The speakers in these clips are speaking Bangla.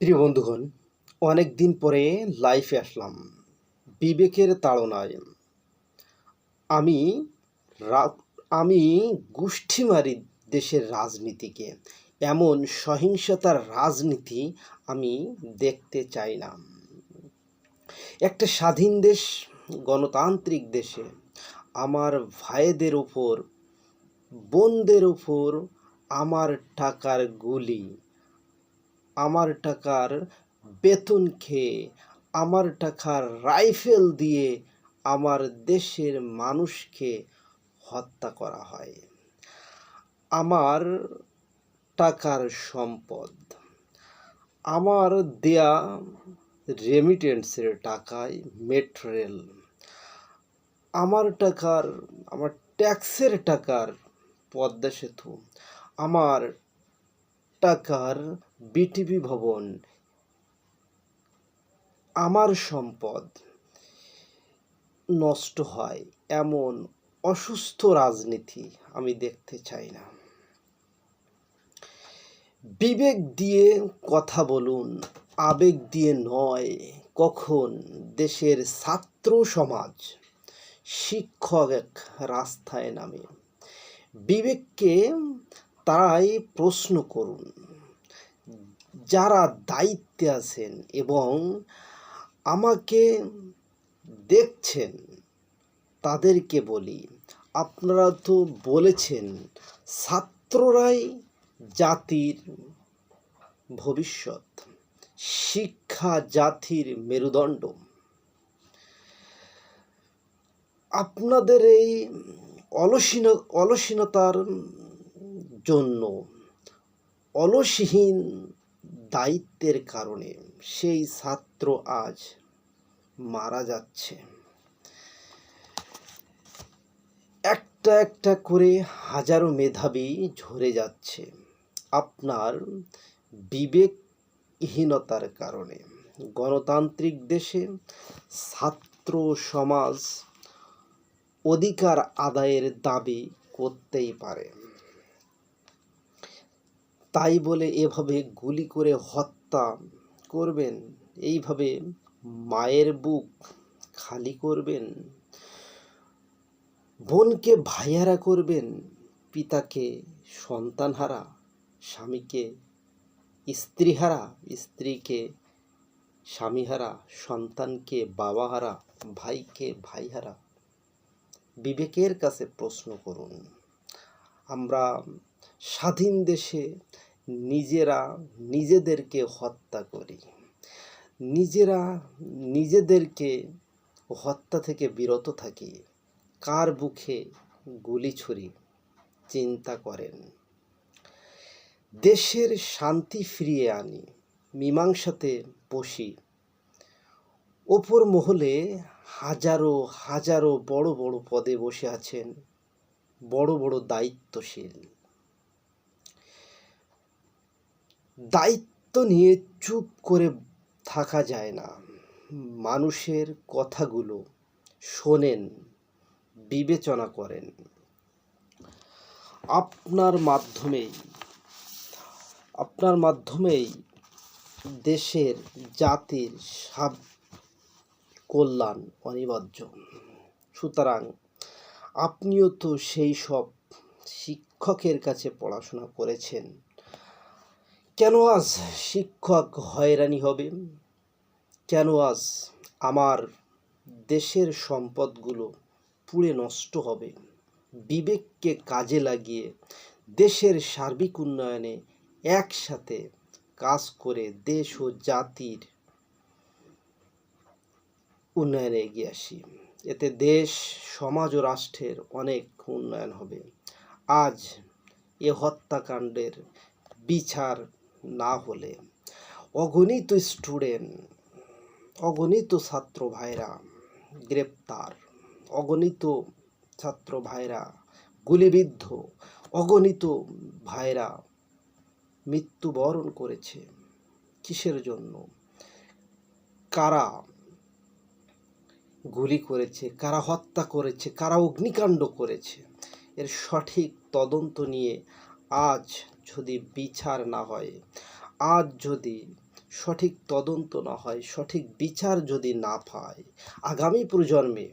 প্রিয় বন্ধুগণ, অনেক দিন পরে লাইভে আসলাম। বিবেকের তাড়নায় আমি রা আমি গুষ্ঠিমারি দেশের রাজনীতিকে। এমন সহিংসতার রাজনীতি আমি দেখতে চাই না। একটা স্বাধীন দেশ, গণতান্ত্রিক দেশে আমার ভাইদের উপর, বোনদের উপর আমার টাকার গুলি, আমার টাকার বেতন খেয়ে, আমার টাকার রাইফেল দিয়ে আমার দেশের মানুষকে হত্যা করা হয়। আমার টাকার সম্পদ, আমার দেয়া রেমিটেন্সের টাকায় মেট্রো রেল, আমার টাকার, আমার ট্যাক্সের টাকার পদ্মা সেতু, আমার টাকার বিটিভি ভবন, আমার সম্পদ নষ্ট হয়, এমন অসুস্থ রাজনীতি আমি দেখতে চাই না। বিবেক দিয়ে কথা বলুন, আবেগ দিয়ে নয়। কখন দেশের ছাত্র সমাজ, শিক্ষক রাস্তায় নামে, বিবেককে তারাই প্রশ্ন করুন। যারা দায়িত্বে আছেন এবং আমাকে দেখছেন, তাদেরকে বলি, আপনারা তো বলেছেন ছাত্ররাই জাতির ভবিষ্যৎ, শিক্ষা জাতির মেরুদণ্ড। আপনাদের এই অলসীনতার জন্য, অলসহীন দায়িত্বের কারণে সেই ছাত্র আজ মারা যাচ্ছে। একটা একটা করে হাজারো মেধাবী ঝরে যাচ্ছে আপনার বিবেকহীনতার কারণে। গণতান্ত্রিক দেশে ছাত্র সমাজ অধিকার আদায়ের দাবি করতেই পারে। তাই বলে এভাবে গুলি করে হত্যা করবেন, এইভাবে মায়ের বুক খালি করবেন, বোনকে ভাইয়ারা করবেন, পিতাকে সন্তানহারা, স্বামীকে স্ত্রীহারা, স্ত্রীকে স্বামীহারা, সন্তানকে বাবাহারা, ভাইকে ভাইহারা। বিবেকের কাছে প্রশ্ন করুন। আমরা স্বাধীন দেশে নিজেরা নিজেদেরকে হত্যা করি, নিজেরা নিজেদেরকে হত্যা থেকে বিরত থাকি। কার বুকে গুলি ছুরি, চিন্তা করেন। দেশের শান্তি ফিরিয়ে আনি, মীমাংসাতে বসি। ওপর মহলে হাজারো হাজারো বড় বড় পদে বসে আছেন, বড় বড় দায়িত্বশীল। দায়িত্ব নিয়ে চুপ করে থাকা যায় না। মানুষের কথাগুলো শোনেন, বিবেচনা করেন। আপনার মাধ্যমেই দেশের জাতির কল্যাণ অনিবার্য। সুতরাং আপনিও তো সেই সব শিক্ষকের কাছে পড়াশোনা করেছেন। কেন আজ শিক্ষক হয়রানি হবে? কেন আজ আমার দেশের সম্পদগুলো পুড়ে নষ্ট হবে? বিবেককে কাজে লাগিয়ে দেশের সার্বিক উন্নয়নে একসাথে কাজ করে দেশ ও জাতির উন্নয়নে এগিয়ে আসি। এতে দেশ, সমাজ ও রাষ্ট্রের অনেক উন্নয়ন হবে। আজ এ হত্যাকাণ্ডের বিচার না হলে অগণিত স্টুডেন্ট, অগণিত ছাত্র ভাইরা গ্রেপ্তার, অগণিত ছাত্র ভাইরা গুলিবিদ্ধ, অগণিত ভাইরা মৃত্যুবরণ করেছে। কিসের জন্য? কারা গুলি করেছে, কারা হত্যা করেছে, কারা অগ্নিকাণ্ড করেছে, এর সঠিক তদন্ত নিয়ে আজ যদি বিচার না হয়, আজ যদি সঠিক তদন্ত না হয়, সঠিক বিচার যদি না পায়, আগামী প্রজন্মে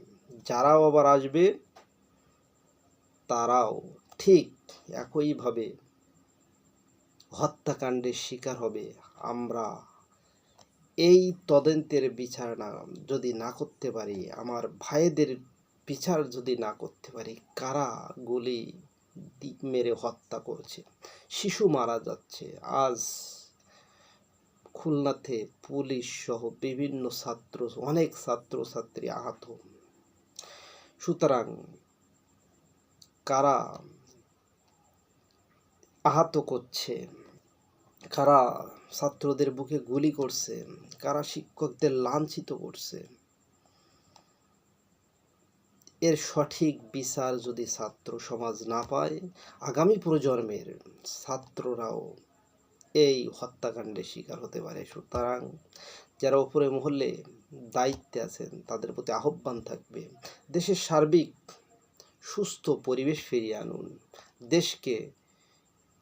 যারাও আবার আসবে তারাও ঠিক একইভাবে হত্যাকাণ্ডের শিকার হবে। আমরা এই তদন্তের বিচার যদি না করতে পারি, আমার ভাইদের বিচার যদি না করতে পারি, কারা গুলি মেরে হত্যা করছে, শিশু মারা যাচ্ছে, আজ খুলনাতে পুলিশ সহ বিভিন্ন অনেক ছাত্রছাত্রী আহত। সুতরাং কারা আহত করছে, কারা ছাত্রদের বুকে গুলি করছে, কারা শিক্ষকদের লাঞ্ছিত করছে, এর সঠিক বিচার যদি ছাত্র সমাজ না পায়, আগামী প্রজন্মের ছাত্ররাও এই হত্যাকাণ্ডের শিকার হতে পারে। সুতরাং যারা উপরে মহলে দায়িত্বে আছেন তাদের প্রতি আহ্বান থাকবে, দেশের সার্বিক সুস্থ পরিবেশ ফিরিয়ে আনুন, দেশকে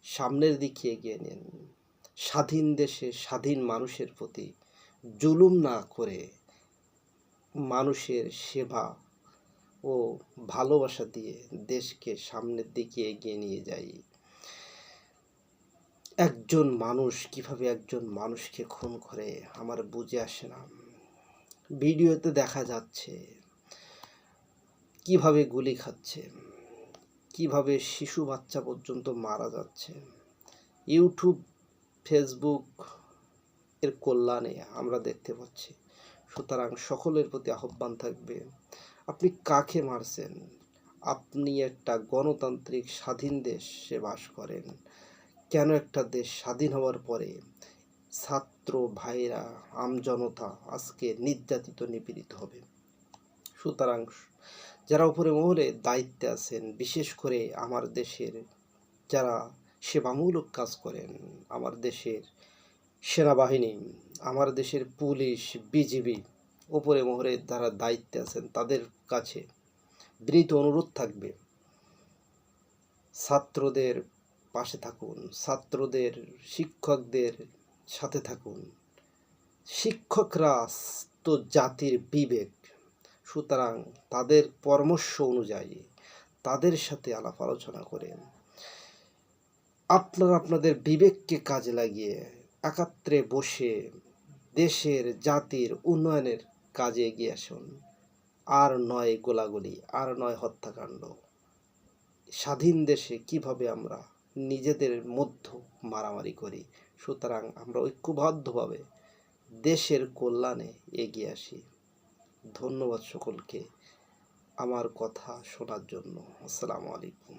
সামনের দিকে এগিয়ে নিন, স্বাধীন দেশে স্বাধীন মানুষের প্রতি জুলুম না করে মানুষের সেবা ও ভালোবাসা দিয়ে দেশকে সামনের দিকে এগিয়ে নিয়ে যাই। একজন মানুষ কিভাবে একজন মানুষকে খুন করে আমার বুঝে আসে না। ভিডিওতে দেখা যাচ্ছে কিভাবে গুলি খাচ্ছে, কিভাবে শিশু বাচ্চা পর্যন্ত মারা যাচ্ছে। ইউটিউব, ফেসবুক এর কল্যাণে আমরা দেখতে পাচ্ছি। সুতরাং সকলের প্রতি আহ্বান থাকবে, আপনি কাকে মারছেন? আপনি একটা গণতান্ত্রিক স্বাধীন দেশে বাস করেন, কেন একটা দেশ স্বাধীন হওয়ার পরে ছাত্র ভাইরা, আমজনতা আজকে নির্যাতিত নিপীড়িত হবে? সুতরাং যারা উপরে মহলে দায়িত্বে আছেন, বিশেষ করে আমার দেশের যারা সেবামূলক কাজ করেন, আমার দেশের সেনাবাহিনী, আমার দেশের পুলিশ, বিজিবি, উপরে মহলে যারা দায়িত্বে আছেন তাদের কাছে বিনীত অনুরোধ থাকবে, ছাত্রদের পাশে থাকুন, ছাত্রদের শিক্ষকদের সাথে থাকুন। শিক্ষকরা তো জাতির বিবেক, সুতরাং তাদের পরামর্শ অনুযায়ী তাদের সাথে আলাপ আলোচনা করে আপনারা আপনাদের বিবেককে কাজে লাগিয়ে একাত্রে বসে দেশের জাতির উন্নয়নের কাজে এগিয়ে আসুন। আর নয় গোলাগুলি, আর নয় হত্যাকাণ্ড। স্বাধীন দেশে কিভাবে আমরা নিজেদের মধ্যে মারামারি করি। সুতরাং আমরা ঐক্যবদ্ধভাবে দেশের কল্যাণে এগিয়ে আসি। ধন্যবাদ সকলকে আমার কথা শোনার জন্য। আসসালামু আলাইকুম।